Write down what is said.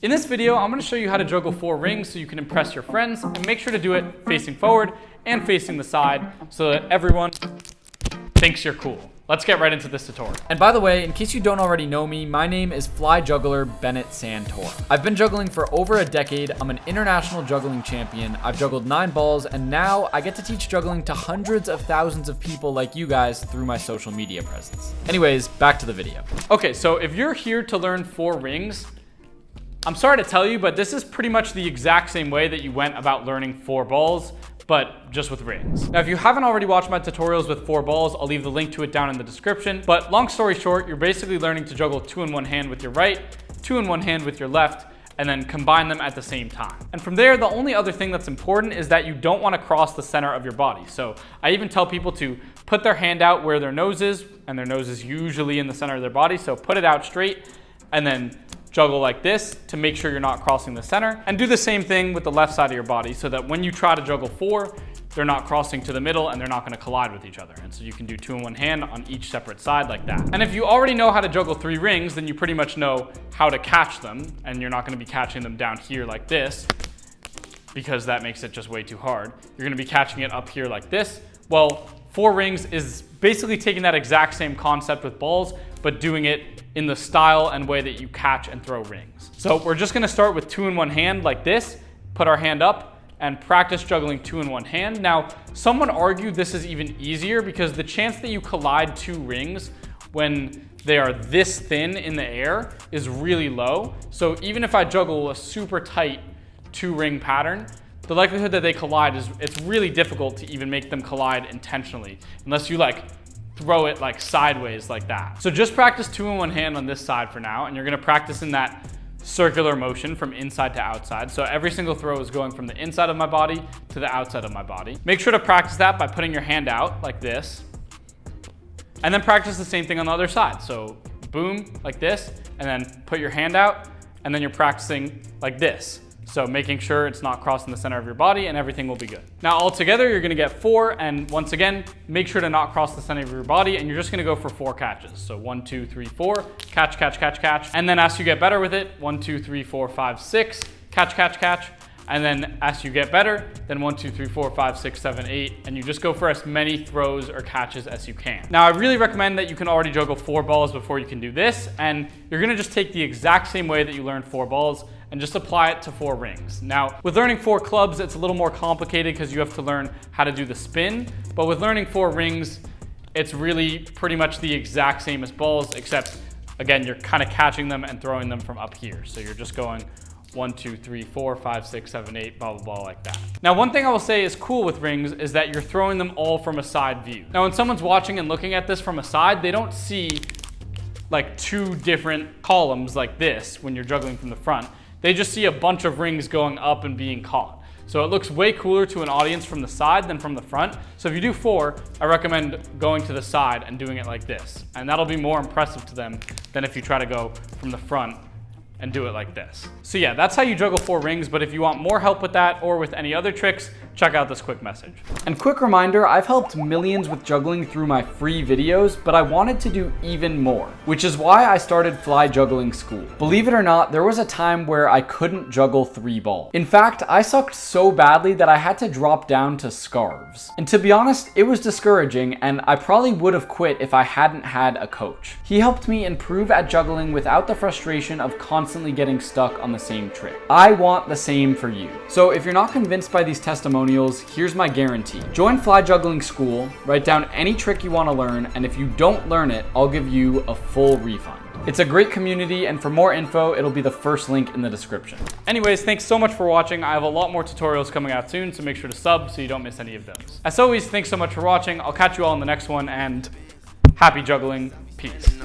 In this video, I'm going to show you how to juggle 4 rings so you can impress your friends, and make sure to do it facing forward and facing the side so that everyone thinks you're cool. Let's get right into this tutorial. And by the way, in case you don't already know me, my name is Fly Juggler Bennett Santora. I've been juggling for over a decade. I'm an international juggling champion. I've juggled 9 balls, and now I get to teach juggling to hundreds of thousands of people like you guys through my social media presence. Anyways, back to the video. Okay, so if you're here to learn 4 rings, I'm sorry to tell you, but this is pretty much the exact same way that you went about learning 4 balls, but just with rings. Now, if you haven't already watched my tutorials with 4 balls, I'll leave the link to it down in the description. But long story short, you're basically learning to juggle 2 in one hand with your right, 2 in one hand with your left, and then combine them at the same time. And from there, the only other thing that's important is that you don't want to cross the center of your body. So I even tell people to put their hand out where their nose is, and their nose is usually in the center of their body. So put it out straight, and then juggle like this to make sure you're not crossing the center. And do the same thing with the left side of your body so that when you try to juggle 4, they're not crossing to the middle and they're not going to collide with each other. And so you can do 2 in one hand on each separate side like that. And if you already know how to juggle 3 rings, then you pretty much know how to catch them, and you're not going to be catching them down here like this because that makes it just way too hard. You're going to be catching it up here like this. Well, 4 rings is basically taking that exact same concept with balls, but doing it in the style and way that you catch and throw rings. So we're just gonna start with 2 in one hand like this, put our hand up, and practice juggling 2 in one hand. Now, someone argued this is even easier because the chance that you collide 2 rings when they are this thin in the air is really low. So even if I juggle a super tight 2-ring pattern, the likelihood that they collide it's really difficult to even make them collide intentionally, unless you like throw it like sideways like that. So just practice 2 in one hand on this side for now, and you're gonna practice in that circular motion from inside to outside. So every single throw is going from the inside of my body to the outside of my body. Make sure to practice that by putting your hand out like this, and then practice the same thing on the other side. So boom, like this, and then put your hand out, and then you're practicing like this. So making sure it's not crossing the center of your body, and everything will be good. Now all together, you're gonna get 4, and once again, make sure to not cross the center of your body, and you're just gonna go for 4 catches. So 1, 2, 3, 4, catch, catch, catch, catch. And then as you get better with it, 1, 2, 3, 4, 5, 6, catch, catch, catch. And then as you get better, then 1, 2, 3, 4, 5, 6, 7, 8, and you just go for as many throws or catches as you can. Now I really recommend that you can already juggle 4 balls before you can do this, and you're gonna just take the exact same way that you learned 4 balls and just apply it to 4 rings. Now, with learning 4 clubs, it's a little more complicated because you have to learn how to do the spin, but with learning 4 rings, it's really pretty much the exact same as balls, except again, you're kind of catching them and throwing them from up here. So you're just going 1, 2, 3, 4, 5, 6, 7, 8, blah, blah, blah, like that. Now, one thing I will say is cool with rings is that you're throwing them all from a side view. Now, when someone's watching and looking at this from a side, they don't see like 2 different columns like this when you're juggling from the front. They just see a bunch of rings going up and being caught. So it looks way cooler to an audience from the side than from the front. So if you do 4, I recommend going to the side and doing it like this. And that'll be more impressive to them than if you try to go from the front and do it like this. So yeah, that's how you juggle 4 rings, but if you want more help with that or with any other tricks, check out this quick message. And quick reminder, I've helped millions with juggling through my free videos, but I wanted to do even more, which is why I started Fly Juggling School. Believe it or not, there was a time where I couldn't juggle 3 balls. In fact, I sucked so badly that I had to drop down to scarves. And to be honest, it was discouraging, and I probably would have quit if I hadn't had a coach. He helped me improve at juggling without the frustration of constantly getting stuck on the same trick. I want the same for you. So if you're not convinced by these testimonials, here's my guarantee. Join Fly Juggling School, write down any trick you want to learn, and if you don't learn it, I'll give you a full refund. It's a great community, and for more info, it'll be the first link in the description. Anyways, thanks so much for watching. I have a lot more tutorials coming out soon, so make sure to sub so you don't miss any of those. As always, thanks so much for watching. I'll catch you all in the next one, and happy juggling. Peace.